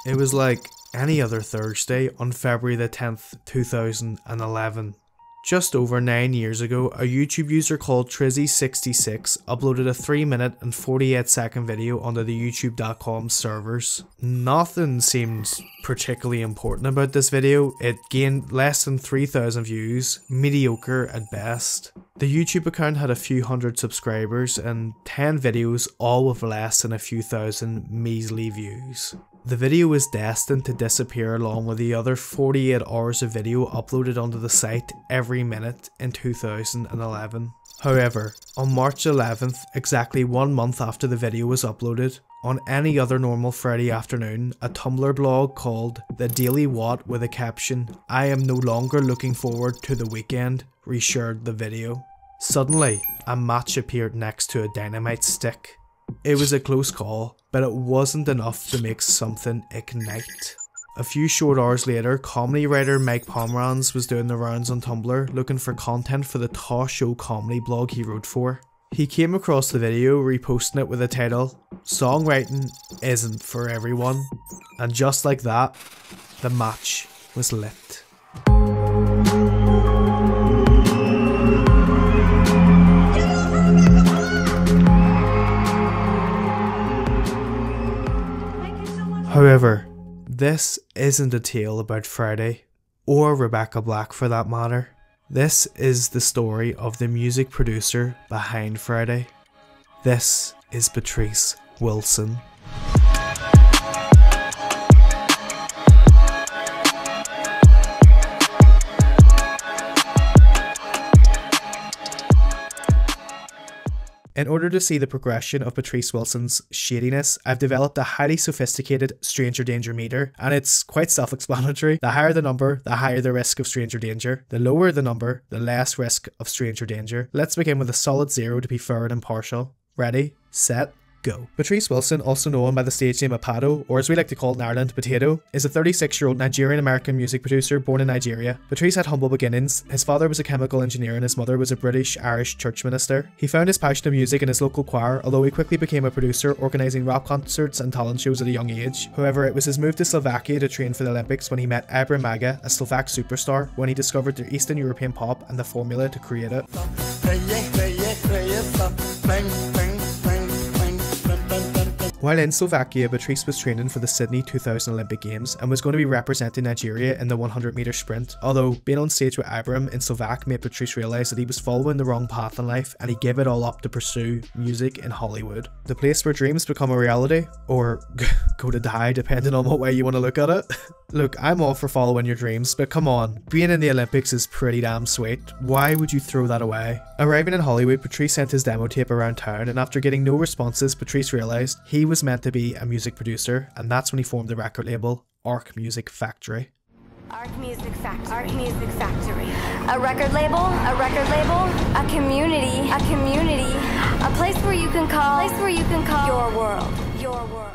It was like any other Thursday on February the 10th, 2011. Just over 9 years ago, a YouTube user called Trizzy66 uploaded a 3-minute and 48-second video onto the youtube.com servers. Nothing seemed particularly important about this video. It gained less than 3,000 views, mediocre at best. The YouTube account had a few hundred subscribers and 10 videos, all with less than a few thousand measly views. The video was destined to disappear along with the other 48 hours of video uploaded onto the site every minute in 2011. However, on March 11th, exactly 1 month after the video was uploaded, on any other normal Friday afternoon, a Tumblr blog called The Daily What with a caption, "I am no longer looking forward to the weekend," reshared the video. Suddenly, a match appeared next to a dynamite stick. It was a close call, but it wasn't enough to make something ignite. A few short hours later, comedy writer Mike Pomeranz was doing the rounds on Tumblr looking for content for the talk show comedy blog he wrote for. He came across the video, reposting it with the title, "Songwriting isn't for everyone," and just like that, the match was lit. However, this isn't a tale about Friday, or Rebecca Black for that matter. This is the story of the music producer behind Friday. This is Patrice Wilson. In order to see the progression of Patrice Wilson's shadiness, I've developed a highly sophisticated stranger danger meter, and it's quite self-explanatory. The higher the number, the higher the risk of stranger danger. The lower the number, the less risk of stranger danger. Let's begin with a solid 0 to be fair and impartial. Ready, set, go. Patrice Wilson, also known by the stage name of Patio, or as we like to call it in Ireland, Patio, is a 36-year-old Nigerian-American music producer born in Nigeria. Patrice had humble beginnings. His father was a chemical engineer and his mother was a British-Irish church minister. He found his passion of music in his local choir, although he quickly became a producer, organising rap concerts and talent shows at a young age. However, it was his move to Slovakia to train for the Olympics when he met Abra Maga, a Slovak superstar, when he discovered their Eastern European pop and the formula to create it. While in Slovakia, Patrice was training for the Sydney 2000 Olympic Games and was going to be representing Nigeria in the 100-metre sprint, although being on stage with Abram in Slovak made Patrice realise that he was following the wrong path in life and he gave it all up to pursue music in Hollywood. The place where dreams become a reality, or go to die depending on what way you want to look at it. Look, I'm all for following your dreams, but come on, being in the Olympics is pretty damn sweet. Why would you throw that away? Arriving in Hollywood, Patrice sent his demo tape around town, and after getting no responses, Patrice realised he was meant to be a music producer, and that's when he formed the record label Ark Music Factory. Ark Music Factory. Ark Music Factory. A record label, a community, a place where you can call, your world, your world.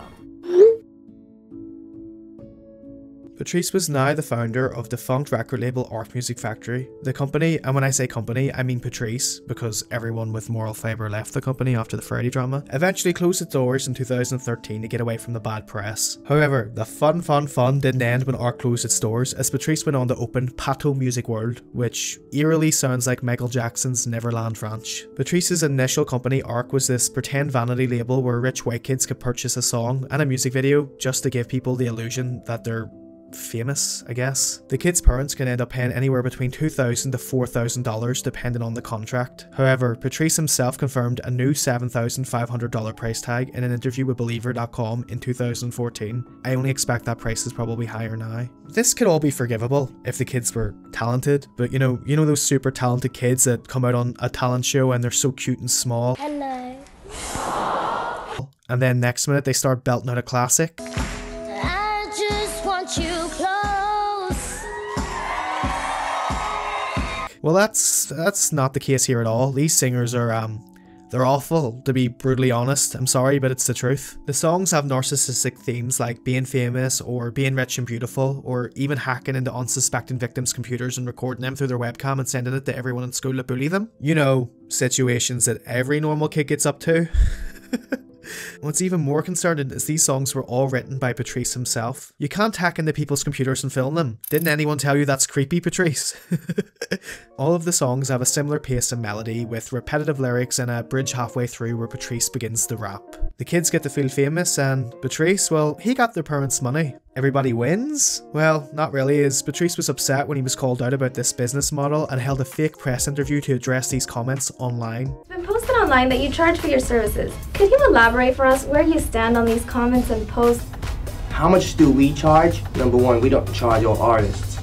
Patrice was now the founder of defunct record label Ark Music Factory. The company, and when I say company, I mean Patrice, because everyone with moral fibre left the company after the Friday drama, eventually closed its doors in 2013 to get away from the bad press. However, the fun didn't end when Ark closed its doors, as Patrice went on to open Patio Music World, which eerily sounds like Michael Jackson's Neverland Ranch. Patrice's initial company, Ark, was this pretend vanity label where rich white kids could purchase a song and a music video just to give people the illusion that they're famous, I guess. The kids' parents can end up paying anywhere between $2,000 to $4,000 depending on the contract. However, Patrice himself confirmed a new $7,500 price tag in an interview with Believer.com in 2014. I only expect that price is probably higher now. This could all be forgivable if the kids were talented, but you know those super talented kids that come out on a talent show and they're so cute and small. Hello. And then next minute they start belting out a classic. You close. Well, that's not the case here at all. These singers are they're awful, to be brutally honest. I'm sorry, but it's the truth. The songs have narcissistic themes like being famous or being rich and beautiful, or even hacking into unsuspecting victims' computers and recording them through their webcam and sending it to everyone in school to bully them. You know, situations that every normal kid gets up to. What's even more concerning is these songs were all written by Patrice himself. You can't hack into people's computers and film them. Didn't anyone tell you that's creepy, Patrice? All of the songs have a similar pace and melody, with repetitive lyrics and a bridge halfway through where Patrice begins to rap. The kids get to feel famous, and Patrice, well, he got their parents' money. Everybody wins? Well, not really, as Patrice was upset when he was called out about this business model and held a fake press interview to address these comments online. It's been posted online that you charge for your services. Could you elaborate for us where you stand on these comments and posts? How much do we charge? Number one, we don't charge all artists.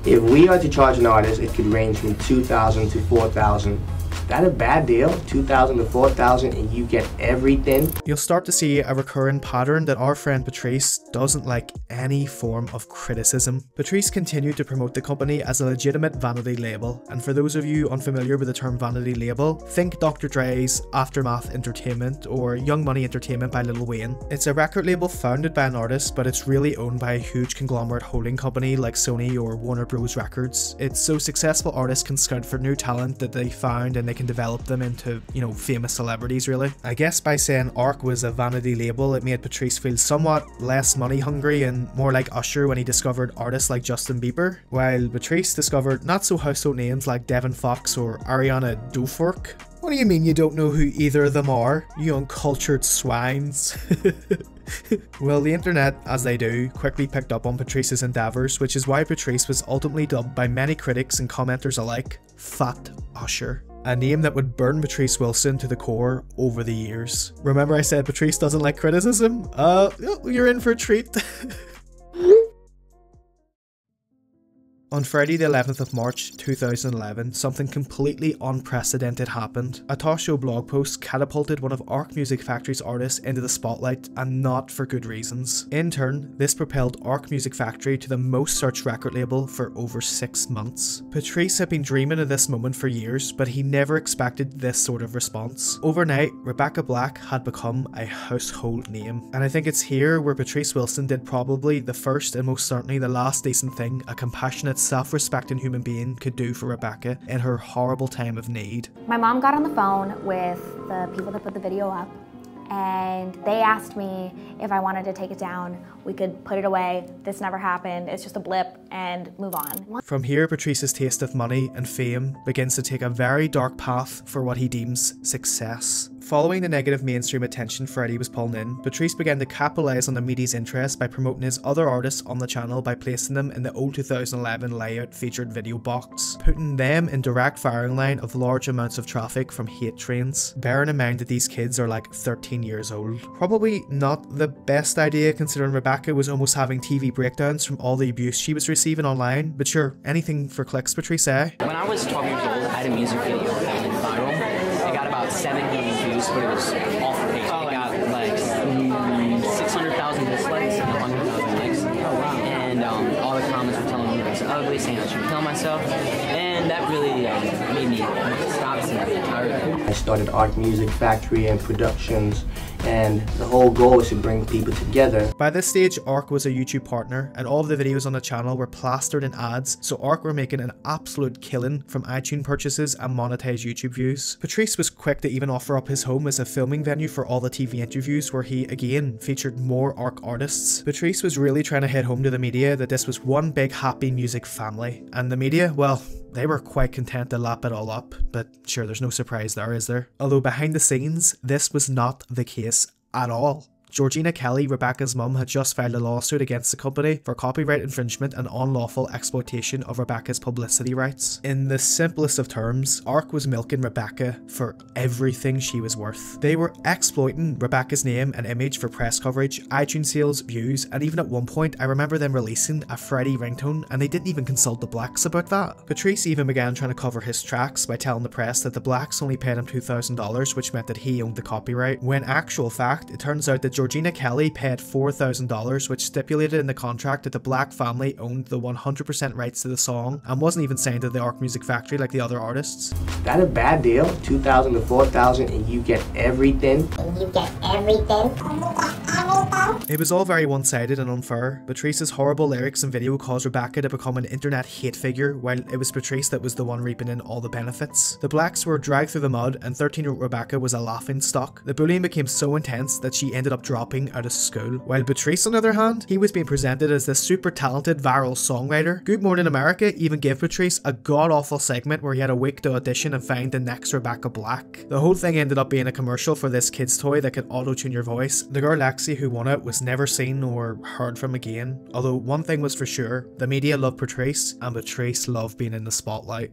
If we are to charge an artist, it could range from $2,000 to $4,000. That a bad deal? $2,000 to $4,000 and you get everything? You'll start to see a recurring pattern that our friend Patrice doesn't like any form of criticism. Patrice continued to promote the company as a legitimate vanity label, and for those of you unfamiliar with the term vanity label, think Dr. Dre's Aftermath Entertainment or Young Money Entertainment by Lil Wayne. It's a record label founded by an artist, but it's really owned by a huge conglomerate holding company like Sony or Warner Bros. Records. It's so successful artists can scout for new talent that they found and they can develop them into, famous celebrities really. I guess by saying Ark was a vanity label, it made Patrice feel somewhat less money hungry and more like Usher when he discovered artists like Justin Bieber, while Patrice discovered not so household names like Devin Fox or Ariana Dofork. What do you mean you don't know who either of them are, you uncultured swines? Well, the internet, as they do, quickly picked up on Patrice's endeavours, which is why Patrice was ultimately dubbed by many critics and commenters alike, Fat Usher. A name that would burn Patrice Wilson to the core over the years. Remember I said Patrice doesn't like criticism? You're in for a treat. On Friday the 11th of March 2011, something completely unprecedented happened. A talk show blog post catapulted one of Ark Music Factory's artists into the spotlight, and not for good reasons. In turn, this propelled Ark Music Factory to the most searched record label for over 6 months. Patrice had been dreaming of this moment for years, but he never expected this sort of response. Overnight, Rebecca Black had become a household name, and I think it's here where Patrice Wilson did probably the first and most certainly the last decent thing a compassionate, self-respecting human being could do for Rebecca in her horrible time of need. My mom got on the phone with the people that put the video up, and they asked me if I wanted to take it down. We could put it away. This never happened. It's just a blip and move on. From here, Patrice's taste of money and fame begins to take a very dark path for what he deems success. Following the negative mainstream attention Freddie was pulling in, Patrice began to capitalise on the media's interest by promoting his other artists on the channel by placing them in the old 2011 layout featured video box, putting them in direct firing line of large amounts of traffic from hate trains, bearing in mind that these kids are like 13 years old. Probably not the best idea considering Rebecca was almost having TV breakdowns from all the abuse she was receiving online, but sure, anything for clicks, Patrice, eh? When I was 12 years old, I had a music video that went viral. It got about 7 million views, but it was off page. It got like 600,000 dislikes and 100,000 likes. Oh wow! And all the comments were telling me I was ugly, saying I should kill myself, and that really made me stop singing. I started Ark Music Factory and Productions, and the whole goal is to bring people together. By this stage, Ark was a YouTube partner, and all of the videos on the channel were plastered in ads, so Ark were making an absolute killing from iTunes purchases and monetized YouTube views. Patrice was quick to even offer up his home as a filming venue for all the TV interviews, where he again featured more Ark artists. Patrice was really trying to hit home to the media that this was one big happy music family, and the media, well, they were quite content to lap it all up, but sure, there's no surprise there, is there? Although behind the scenes, this was not the case at all. Georgina Kelly, Rebecca's mum, had just filed a lawsuit against the company for copyright infringement and unlawful exploitation of Rebecca's publicity rights. In the simplest of terms, Ark was milking Rebecca for everything she was worth. They were exploiting Rebecca's name and image for press coverage, iTunes sales, views, and even at one point I remember them releasing a Freddie ringtone and they didn't even consult the Blacks about that. Patrice even began trying to cover his tracks by telling the press that the Blacks only paid him $2,000, which meant that he owned the copyright, when actual fact, it turns out that Georgina Kelly paid $4,000, which stipulated in the contract that the Black family owned the 100% rights to the song and wasn't even signed to the Ark Music Factory like the other artists. That a bad deal? $2,000 to $4,000 and you get everything? And you get everything? It was all very one-sided and unfair. Patrice's horrible lyrics and video caused Rebecca to become an internet hate figure, while it was Patrice that was the one reaping in all the benefits. The blacks were dragged through the mud, and 13-year-old Rebecca was a laughing stock. The bullying became so intense that she ended up dropping out of school. While Patrice, on the other hand, he was being presented as this super talented viral songwriter. Good Morning America even gave Patrice a god-awful segment where he had a week to audition and find the next Rebecca Black. The whole thing ended up being a commercial for this kid's toy that could auto-tune your voice. The girl Lexi who won it was never seen or heard from again, although one thing was for sure, the media loved Patrice and Patrice loved being in the spotlight.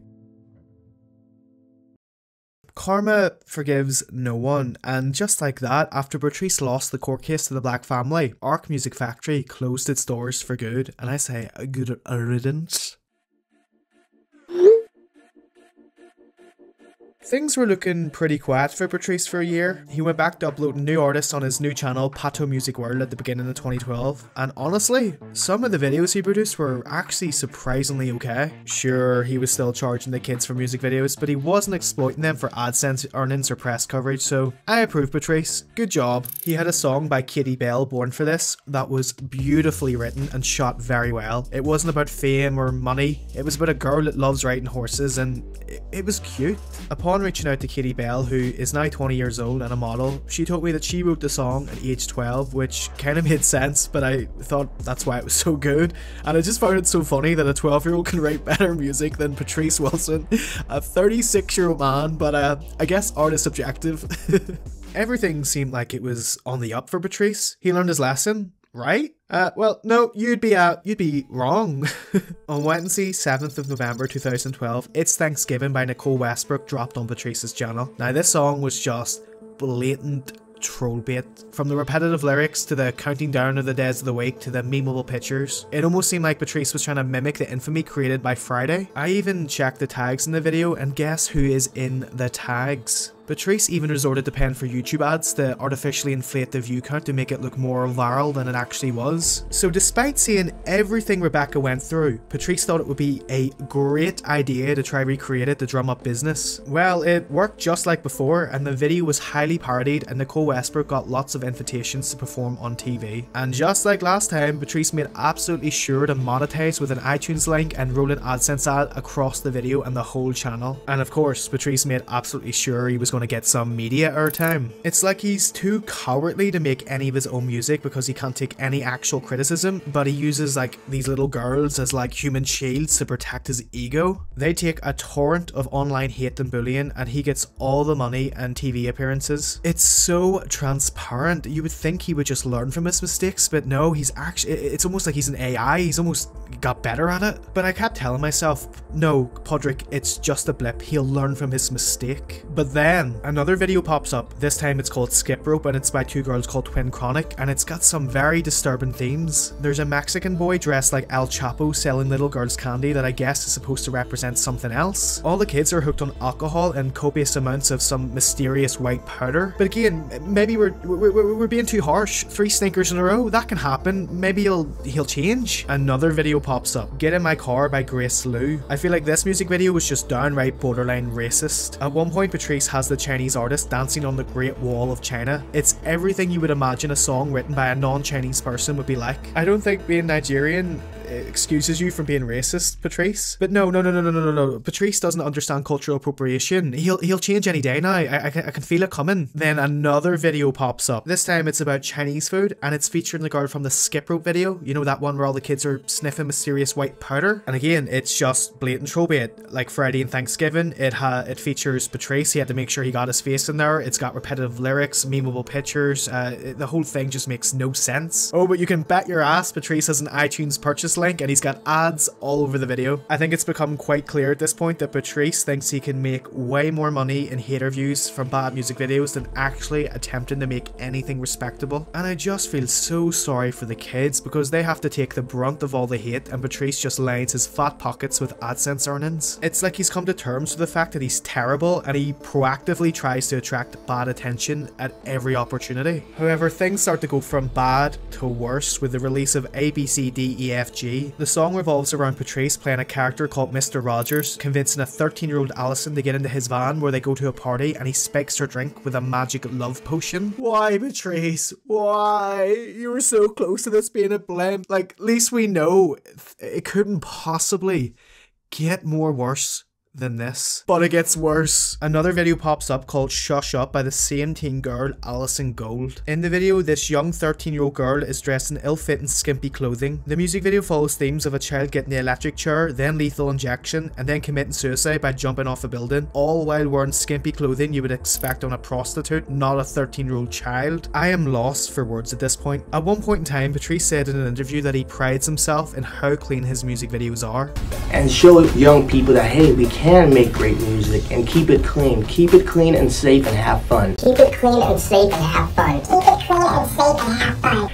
Karma forgives no one, and just like that, after Patrice lost the court case to the black family, Ark Music Factory closed its doors for good, and I say a good riddance. Things were looking pretty quiet for Patrice for a year. He went back to uploading new artists on his new channel Patio Music World at the beginning of 2012, and honestly, some of the videos he produced were actually surprisingly okay. Sure, he was still charging the kids for music videos, but he wasn't exploiting them for AdSense earnings or press coverage, so I approve Patrice. Good job. He had a song by Katie Bell, Born for This, that was beautifully written and shot very well. It wasn't about fame or money, it was about a girl that loves riding horses, and it was cute. Upon reaching out to Katie Bell, who is now 20 years old and a model, she told me that she wrote the song at age 12, which kind of made sense, but I thought that's why it was so good, and I just found it so funny that a 12-year-old can write better music than Patrice Wilson, a 36-year-old man, but I guess art is subjective. Everything seemed like it was on the up for Patrice. He learned his lesson, right? Well, no, you'd be wrong. On Wednesday, 7th of November 2012, It's Thanksgiving by Nicole Westbrook dropped on Patrice's channel. Now, this song was just blatant troll bait. From the repetitive lyrics to the counting down of the days of the week to the memeable pictures, it almost seemed like Patrice was trying to mimic the infamy created by Friday. I even checked the tags in the video, and guess who is in the tags? Patrice even resorted to paying for YouTube ads to artificially inflate the view count to make it look more viral than it actually was. So despite seeing everything Rebecca went through, Patrice thought it would be a great idea to try recreate it to drum up business. Well, it worked just like before, and the video was highly parodied, and Nicole Westbrook got lots of invitations to perform on TV. And just like last time, Patrice made absolutely sure to monetize with an iTunes link and roll an AdSense ad across the video and the whole channel. And of course, Patrice made absolutely sure he was going to get some media airtime. It's like he's too cowardly to make any of his own music because he can't take any actual criticism, but he uses like these little girls as like human shields to protect his ego. They take a torrent of online hate and bullying, and he gets all the money and TV appearances. It's so transparent. You would think he would just learn from his mistakes, but no, he's actually, it's almost like he's an AI. He's almost got better at it. But I kept telling myself, no, Patrick, it's just a blip. He'll learn from his mistake. But then another video pops up. This time it's called Skip Rope, and it's by two girls called Twin Chronic, and it's got some very disturbing themes. There's a Mexican boy dressed like El Chapo selling little girls candy that I guess is supposed to represent something else. All the kids are hooked on alcohol and copious amounts of some mysterious white powder. But again, maybe we're being too harsh. 3 stinkers in a row, that can happen. Maybe he'll change. Another video pops up. Get in My Car by Grace Liu. I feel like this music video was just downright borderline racist. At one point, Patrice has the Chinese artist dancing on the Great Wall of China. It's everything you would imagine a song written by a non-Chinese person would be like. I don't think being Nigerian excuses you from being racist, Patrice. But no. Patrice doesn't understand cultural appropriation. He'll change any day now. I can feel it coming. Then another video pops up. This time it's about Chinese food, and it's featuring the girl from the Skip Rope video. You know, that one where all the kids are sniffing mysterious white powder? And again, it's just blatant troll bait. Like Friday and Thanksgiving, it features Patrice. He had to make sure he got his face in there. It's got repetitive lyrics, memeable pictures. The whole thing just makes no sense. Oh, but you can bet your ass Patrice has an iTunes purchase link, and he's got ads all over the video. I think it's become quite clear at this point that Patrice thinks he can make way more money in hater views from bad music videos than actually attempting to make anything respectable. And I just feel so sorry for the kids because they have to take the brunt of all the hate, and Patrice just lines his fat pockets with AdSense earnings. It's like he's come to terms with the fact that he's terrible, and he proactively tries to attract bad attention at every opportunity. However, things start to go from bad to worse with the release of ABCDEFG G. The song revolves around Patrice playing a character called Mr. Rogers, convincing a 13-year-old Allison to get into his van where they go to a party, and he spikes her drink with a magic love potion. Why, Patrice? Why? You were so close to this being a blend. Like, at least we know it couldn't possibly get more worse than this. But it gets worse. Another video pops up called Shush Up by the same teen girl, Alison Gold. In the video, this young 13-year-old girl is dressed in ill-fitting skimpy clothing. The music video follows themes of a child getting the electric chair, then lethal injection, and then committing suicide by jumping off a building, all while wearing skimpy clothing you would expect on a prostitute, not a 13-year-old child. I am lost for words at this point. At one point in time, Patrice said in an interview that he prides himself in how clean his music videos are. And show young people that, hey, we can make great music and keep it clean. Keep it clean and safe and have fun. Keep it clean and safe and have fun. Keep it clean and safe and have fun.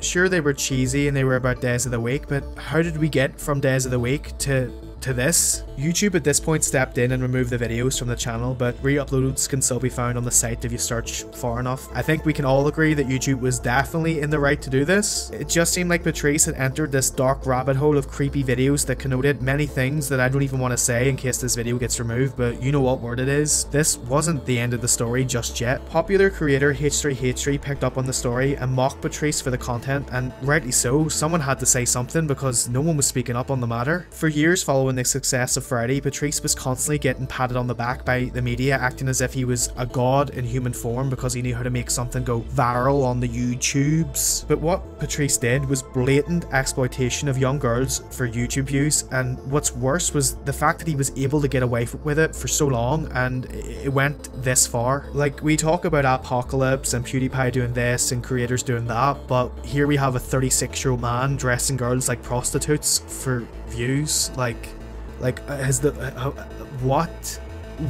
Sure, they were cheesy and they were about Days of the Week, but how did we get from Days of the Week to this? YouTube at this point stepped in and removed the videos from the channel, but re-uploads can still be found on the site if you search far enough. I think we can all agree that YouTube was definitely in the right to do this. It just seemed like Patrice had entered this dark rabbit hole of creepy videos that connoted many things that I don't even want to say in case this video gets removed, but you know what word it is. This wasn't the end of the story just yet. Popular creator H3H3 picked up on the story and mocked Patrice for the content, and rightly so. Someone had to say something because no one was speaking up on the matter. For years following the success of Friday, Patrice was constantly getting patted on the back by the media, acting as if he was a god in human form because he knew how to make something go viral on the YouTubes. But what Patrice did was blatant exploitation of young girls for YouTube views, and what's worse was the fact that he was able to get away with it for so long and it went this far. Like, we talk about Apocalypse and PewDiePie doing this and creators doing that, but here we have a 36-year-old man dressing girls like prostitutes for views.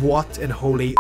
What in holy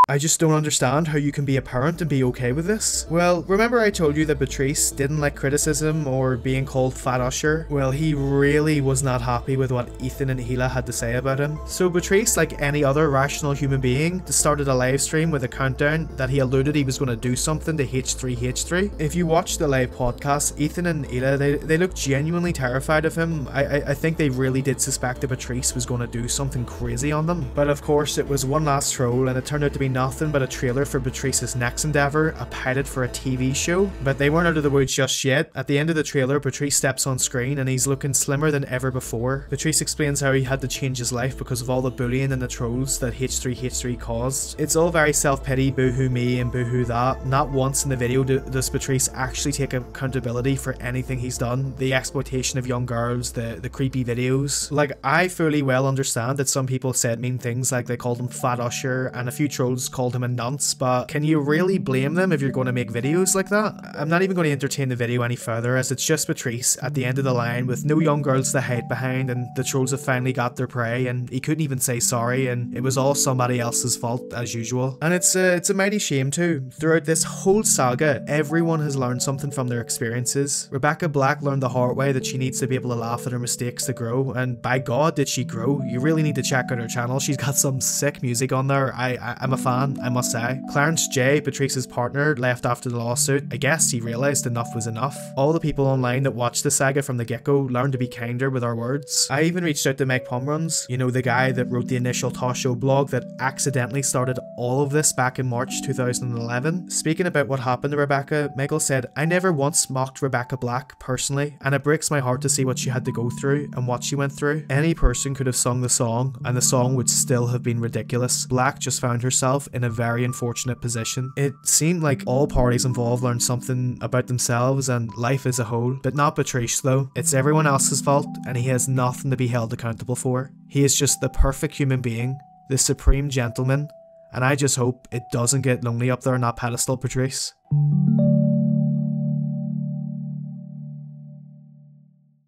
I just don't understand how you can be a parent and be okay with this. Well, remember I told you that Patrice didn't like criticism or being called Fat Usher? Well, he really was not happy with what Ethan and Hila had to say about him. So Patrice, like any other rational human being, started a live stream with a countdown that he alluded he was going to do something to H3H3. If you watch the live podcast, Ethan and Hila, they looked genuinely terrified of him. I think they really did suspect that Patrice was going to do something crazy on them. But of course, it was one last troll and it turned out to be nothing but a trailer for Patrice's next endeavour, a pilot for a TV show. But they weren't out of the woods just yet. At the end of the trailer, Patrice steps on screen and he's looking slimmer than ever before. Patrice explains how he had to change his life because of all the bullying and the trolls that H3H3 caused. It's all very self-pity, boohoo me and boohoo that. Not once in the video does Patrice actually take accountability for anything he's done. The exploitation of young girls, the creepy videos. Like, I fully well understand that some people said mean things, like they called him Fat Usher and a few trolls called him a nonce, but can you really blame them if you're going to make videos like that? I'm not even going to entertain the video any further, as it's just Patrice at the end of the line with no young girls to hide behind, and the trolls have finally got their prey and he couldn't even say sorry, and it was all somebody else's fault as usual. And it's a mighty shame too. Throughout this whole saga, everyone has learned something from their experiences. Rebecca Black learned the hard way that she needs to be able to laugh at her mistakes to grow, and by God did she grow. You really need to check out her channel. She's got some sick music on there. I'm a fan, I must say. Clarence J, Patrice's partner, left after the lawsuit. I guess he realised enough was enough. All the people online that watched the saga from the get-go learned to be kinder with our words. I even reached out to Mike Pomeranz, you know, the guy that wrote the initial Tosh Show blog that accidentally started all of this back in March 2011. Speaking about what happened to Rebecca, Michael said, "I never once mocked Rebecca Black personally, and it breaks my heart to see what she had to go through and what she went through. Any person could have sung the song and the song would still have been ridiculous. Black just found herself in a very unfortunate position." It seemed like all parties involved learned something about themselves and life as a whole, but not Patrice though. It's everyone else's fault and he has nothing to be held accountable for. He is just the perfect human being, the supreme gentleman, and I just hope it doesn't get lonely up there on that pedestal, Patrice.